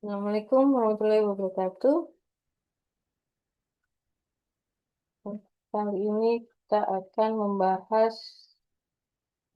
Assalamualaikum warahmatullahi wabarakatuh. Kali ini kita akan membahas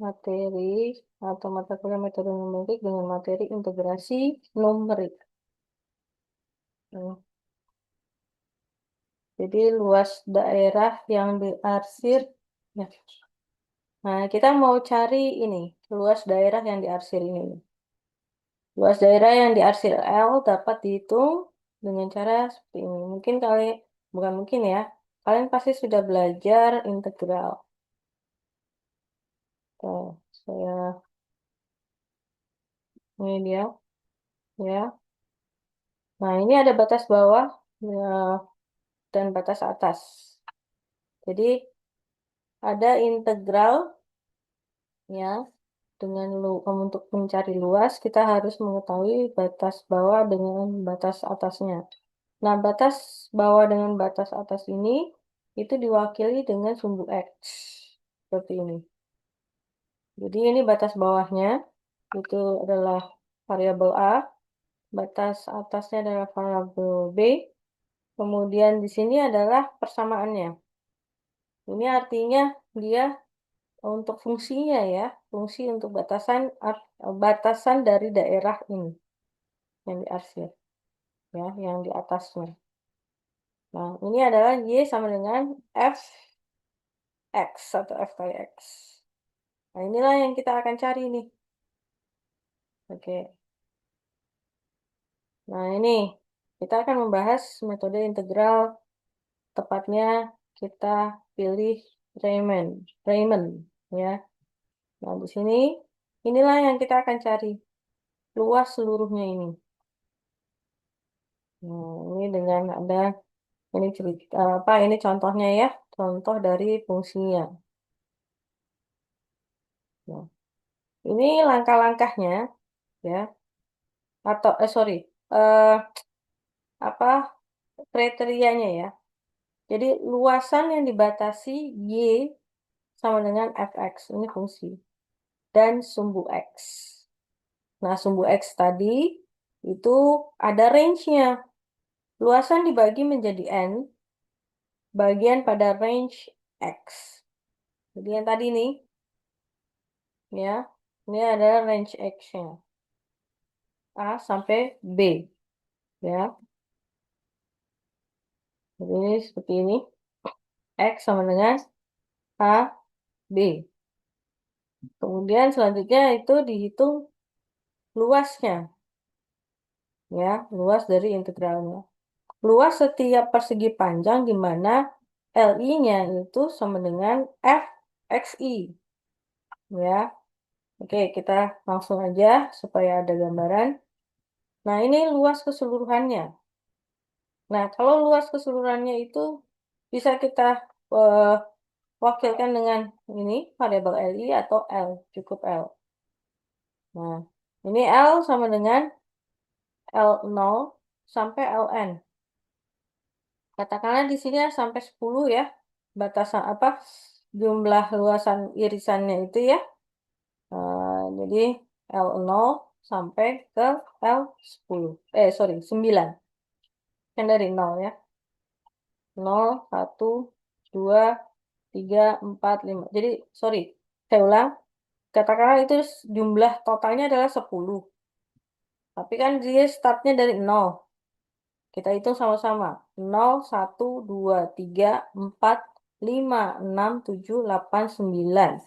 materi atau mata kuliah metode numerik dengan materi integrasi numerik. Hmm, Jadi luas daerah yang diarsir. Ya. Nah, kita mau cari ini, luas daerah yang diarsir ini. Luas daerah yang diarsir L dapat dihitung dengan cara seperti ini. Bukan mungkin ya, kalian pasti sudah belajar integral. Tuh, ini dia, ya. Nah, ini ada batas bawah ya, dan batas atas. Jadi, ada integral ya. Untuk mencari luas, kita harus mengetahui batas bawah dengan batas atasnya. Nah, batas bawah dengan batas atas ini itu diwakili dengan sumbu X. Seperti ini. Jadi, ini batas bawahnya. Itu adalah variabel A. Batas atasnya adalah variabel B. Kemudian di sini adalah persamaannya. Ini artinya dia untuk fungsinya ya, fungsi untuk batasan dari daerah ini yang diarsir ya, yang di atasnya. Nah, ini adalah Y sama dengan Fx atau F kali X. Nah, inilah yang kita akan cari nih. Oke. Nah, ini kita akan membahas metode integral, tepatnya kita pilih Riemann, Riemann ya. Nah, di sini inilah yang kita akan cari, luas seluruhnya ini. Nah, ini dengan ada ini cerita apa ini contohnya ya, contoh dari fungsinya. Nah, ini langkah-langkahnya ya, atau sorry, eh, apa kriterianya ya. Jadi luasan yang dibatasi Y sama dengan Fx, ini fungsi, dan sumbu X. Nah, sumbu X tadi itu ada range-nya. Luasan dibagi menjadi N, bagian pada range X. Jadi yang tadi nih, ya, ini adalah range X-nya. A sampai B, ya. Jadi ini seperti ini. X sama dengan A, B. Kemudian selanjutnya itu dihitung luasnya, ya, luas dari integralnya. Luas setiap persegi panjang di mana LI-nya itu sama dengan FXI, ya. Oke, kita langsung aja supaya ada gambaran. Nah, ini luas keseluruhannya. Nah, kalau luas keseluruhannya itu bisa kita eh, wakilkan dengan ini variabel LI atau L, cukup L. Nah, ini L sama dengan L0 sampai Ln. Katakanlah di sini ya sampai 10 ya. Batasan apa? Jumlah luasan irisannya itu ya. Jadi L0 sampai ke L10. Sorry, 9. Kan dari 0 ya. 0, 1, 2, 3, 4, 5. Jadi, sorry, saya ulang. Katakanlah itu jumlah totalnya adalah 10. Tapi kan dia startnya dari 0. Kita hitung sama-sama. 0, 1, 2, 3, 4, 5, 6, 7, 8, 9.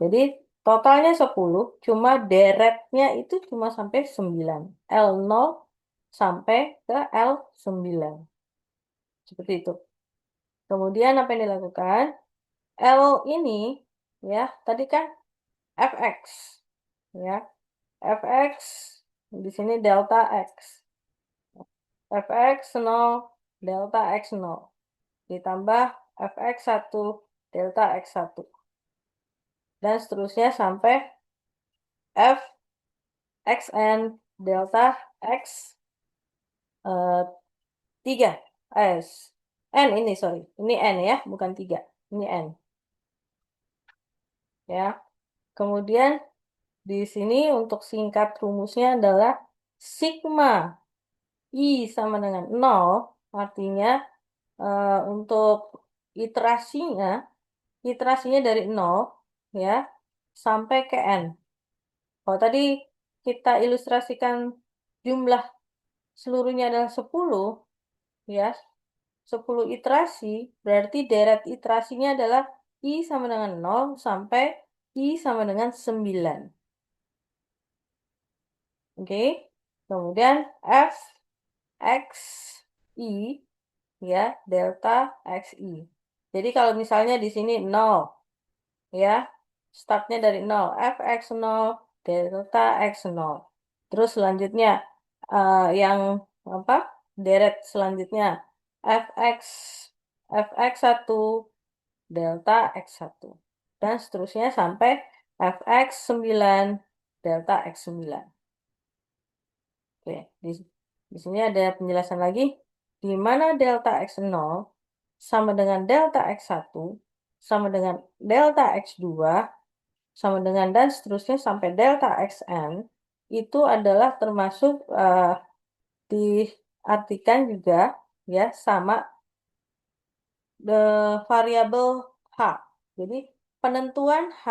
Jadi totalnya 10, cuma deretnya itu cuma sampai 9. L0 sampai ke L9. Seperti itu. Kemudian apa yang dilakukan? L ini ya, tadi kan fx ya. Fx di sini delta x. Fx 0 delta x0 ditambah fx1 delta x1 dan seterusnya sampai fxn delta x 3 s n ini sorry, ini n ya, bukan 3. Ini n ya. Kemudian di sini untuk singkat rumusnya adalah sigma I sama dengan 0, artinya untuk iterasinya, iterasinya dari 0 ya sampai ke N. Kalau tadi kita ilustrasikan jumlah seluruhnya adalah 10, ya, 10 iterasi, berarti deret iterasinya adalah I sama dengan 0 sampai I sama dengan 9. Oke. Kemudian F X I ya, delta XI. Jadi kalau misalnya di sini 0 ya, startnya dari 0, Fx0, delta x0. Terus selanjutnya yang apa? Deret selanjutnya Fx Fx1 delta x1 dan seterusnya sampai Fx9 delta x9. Oke, di sini ada penjelasan lagi di mana delta x0 sama dengan delta x1 sama dengan delta x2 sama dengan dan seterusnya sampai delta xn itu adalah termasuk diartikan juga ya sama variabel h. Jadi penentuan h,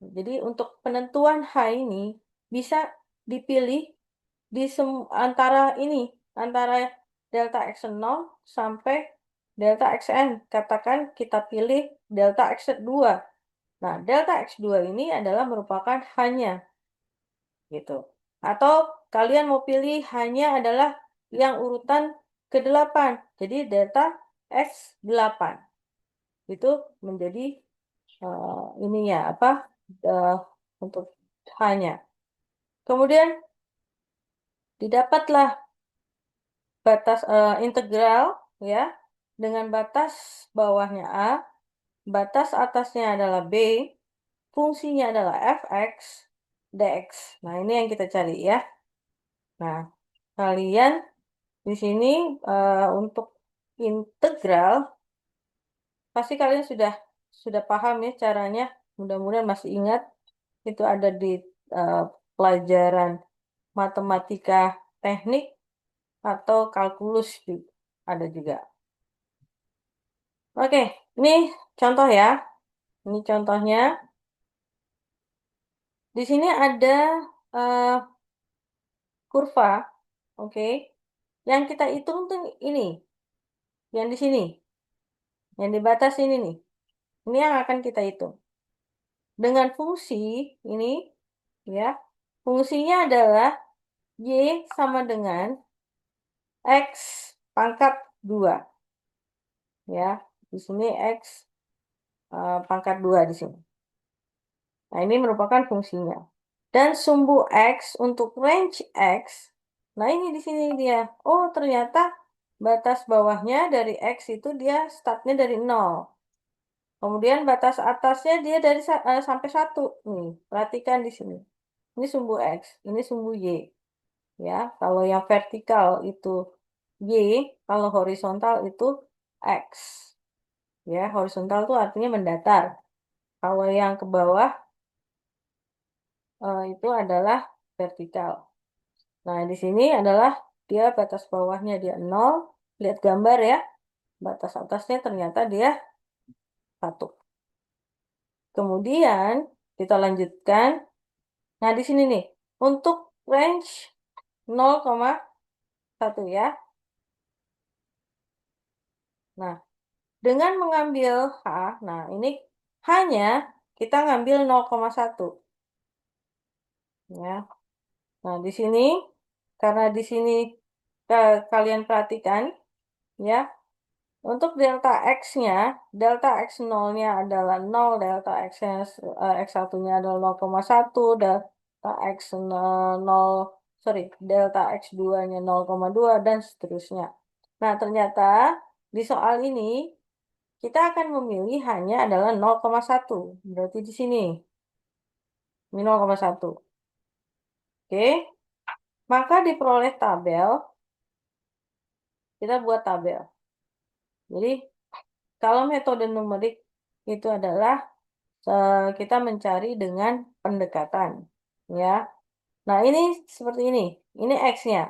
jadi untuk penentuan h ini bisa dipilih di antara ini, antara delta x0 sampai delta xn. Katakan kita pilih delta x2. Nah, delta x2 ini adalah merupakan hanya gitu. Atau kalian mau pilih hanya adalah yang urutan ke-8. Jadi delta x8. Itu menjadi ininya apa? eh, untuk hanya. Kemudian didapatlah batas integral ya dengan batas bawahnya A, batas atasnya adalah B, fungsinya adalah fx dx. Nah, ini yang kita cari ya. Nah, kalian di sini untuk integral pasti kalian sudah paham ya caranya. Mudah-mudahan masih ingat itu ada di eh, pelajaran matematika teknik atau kalkulus ada juga. Oke, ini contoh ya. Ini contohnya. Di sini ada eh, kurva, oke. Yang kita hitung tuh ini, yang di sini, yang di batas ini nih. Ini yang akan kita hitung. Dengan fungsi ini, ya, fungsinya adalah Y sama dengan X pangkat 2. Ya, di sini X pangkat 2 di sini. Nah, ini merupakan fungsinya. Dan sumbu X untuk range X, nah ini di sini dia. Oh, ternyata batas bawahnya dari X itu dia startnya dari 0. Kemudian batas atasnya dia dari sampai 1. Nih, perhatikan di sini. Ini sumbu X, ini sumbu Y. Ya, kalau yang vertikal itu Y, kalau horizontal itu X. Ya, horizontal itu artinya mendatar. Kalau yang ke bawah itu adalah vertikal. Nah, di sini adalah dia batas bawahnya dia 0. Lihat gambar ya. Batas atasnya ternyata dia 1. Kemudian kita lanjutkan. Nah, di sini nih. Untuk range 0,1 ya. Nah, dengan mengambil H, nah ini hanya kita ngambil 0,1. Ya. Nah, di sini karena di sini kalian perhatikan ya, untuk delta X-nya, delta X0-nya adalah 0, delta X1-nya adalah 0,1, delta X0, sorry, delta X2-nya 0,2, dan seterusnya. Nah, ternyata di soal ini kita akan memilih hanya adalah 0,1. Berarti di sini, ini 0,1. Oke, maka diperoleh tabel, kita buat tabel. Jadi, kalau metode numerik itu adalah kita mencari dengan pendekatan, ya. Nah, ini seperti ini. Ini X-nya.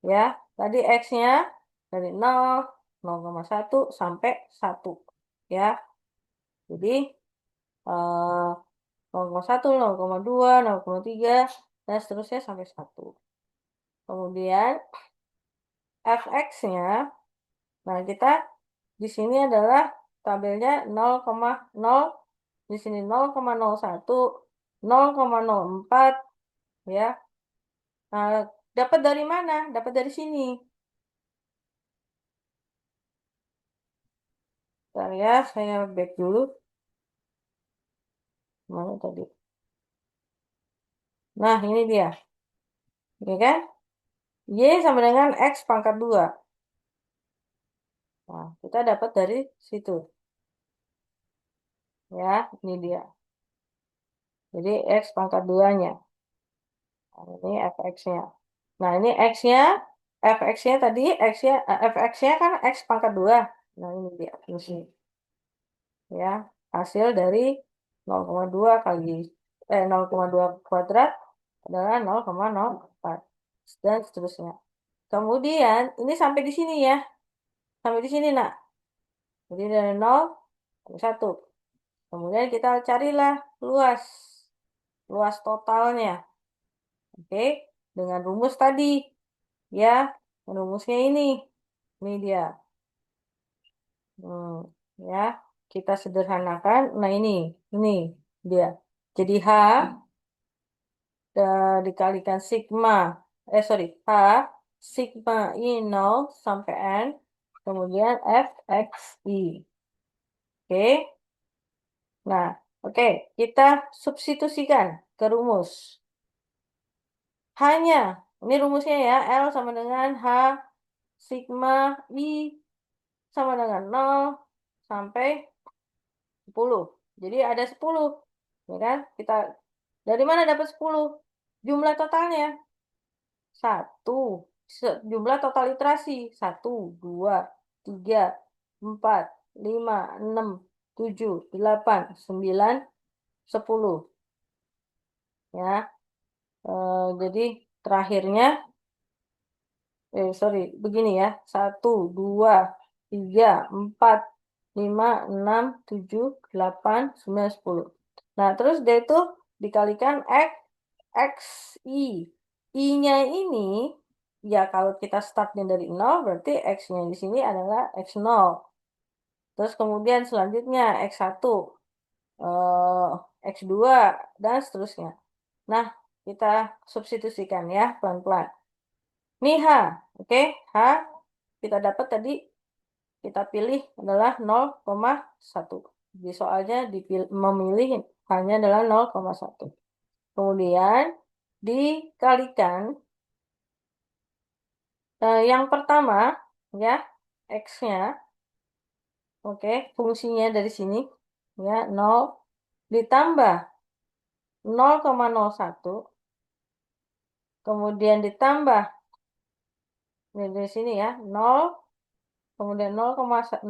Ya, tadi X-nya dari 0, 0,1 sampai 1. Ya, jadi 0,1, 0,2, 0,3, dan seterusnya sampai 1. Kemudian fx-nya, nah kita di sini adalah tabelnya 0,0, di sini 0,01, 0,04, ya. Nah, dapat dari mana? Dapat dari sini. Bentar ya, saya back dulu. Mana tadi? Nah, ini dia. Ya kan? Y sama dengan X pangkat 2. Nah, kita dapat dari situ. Ya, ini dia. Jadi X pangkat 2-nya. Nah, ini fx-nya. Nah, ini X-nya. Fx-nya tadi, fx-nya kan X pangkat 2. Nah, ini dia. Fungsi. Ya, hasil dari 0,2 kali 0,2 kuadrat adalah 0,04. Dan seterusnya. Kemudian, ini sampai di sini ya. Sampai di sini, nak. Jadi dari 0 sampai 1. Kemudian kita carilah luas. Luas totalnya. Oke. Dengan rumus tadi. Ya. Rumusnya ini. Ini dia. Ya. Kita sederhanakan. Nah ini. Ini dia. Jadi H dikalikan sigma. Sorry. H sigma I 0 sampai N. Kemudian FXI. Oke. Nah, oke, kita substitusikan ke rumus. Hanya, ini rumusnya ya, L sama dengan H sigma I sama dengan 0 sampai 10. Jadi ada 10. Ya kan? Kita dari mana dapat 10? Jumlah totalnya 1. Jumlah total iterasi 1, 2, 3, 4, 5, 6, 7, 8, 9, 10. Ya. Jadi terakhirnya, sorry, begini ya, 1, 2, 3, 4, 5, 6, 7, 8, 9, 10. Nah, terus dia itu dikalikan X, I. I-nya ini, ya kalau kita startnya dari 0, berarti X-nya di sini adalah X0. Terus kemudian selanjutnya X1, X2, dan seterusnya. Nah, kita substitusikan ya, pelan-pelan. Ini H, oke? H kita dapat tadi, kita pilih adalah 0,1. Di soalnya memilih hanya adalah 0,1. Kemudian dikalikan yang pertama, ya, X-nya, oke, fungsinya dari sini, ya, 0 ditambah 0,01, kemudian ditambah dari sini ya, 0, kemudian 0,01,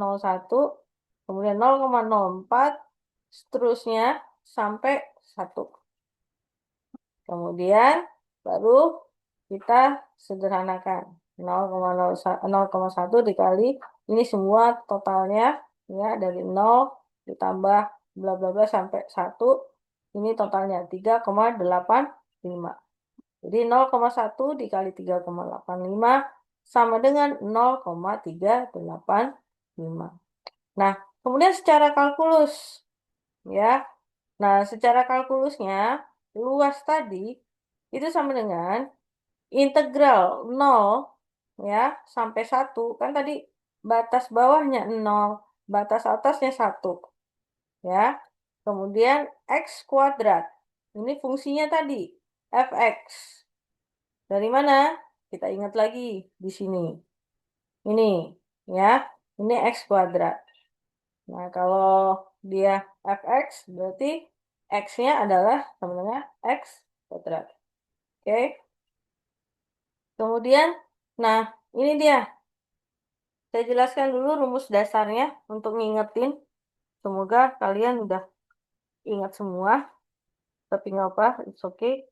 kemudian 0,04, seterusnya sampai 1. Kemudian baru kita sederhanakan 0,1 dikali ini semua totalnya ya dari 0 ditambah bla bla bla sampai 1, ini totalnya 3,85. Jadi 0,1 dikali 3,85 sama dengan 0,385. Nah, kemudian secara kalkulus ya. Nah, secara kalkulusnya luas tadi itu sama dengan integral 0 ya sampai 1. Kan tadi batas bawahnya 0, batas atasnya 1. Ya. Kemudian X kuadrat. Ini fungsinya tadi fx. Dari mana? Kita ingat lagi di sini. Ini ya. Ini X kuadrat. Nah, kalau dia fx berarti X-nya adalah sama dengan X kuadrat. Oke. Kemudian, nah ini dia. Saya jelaskan dulu rumus dasarnya untuk ngingetin. Semoga kalian udah ingat semua. Tapi nggak apa, it's okay.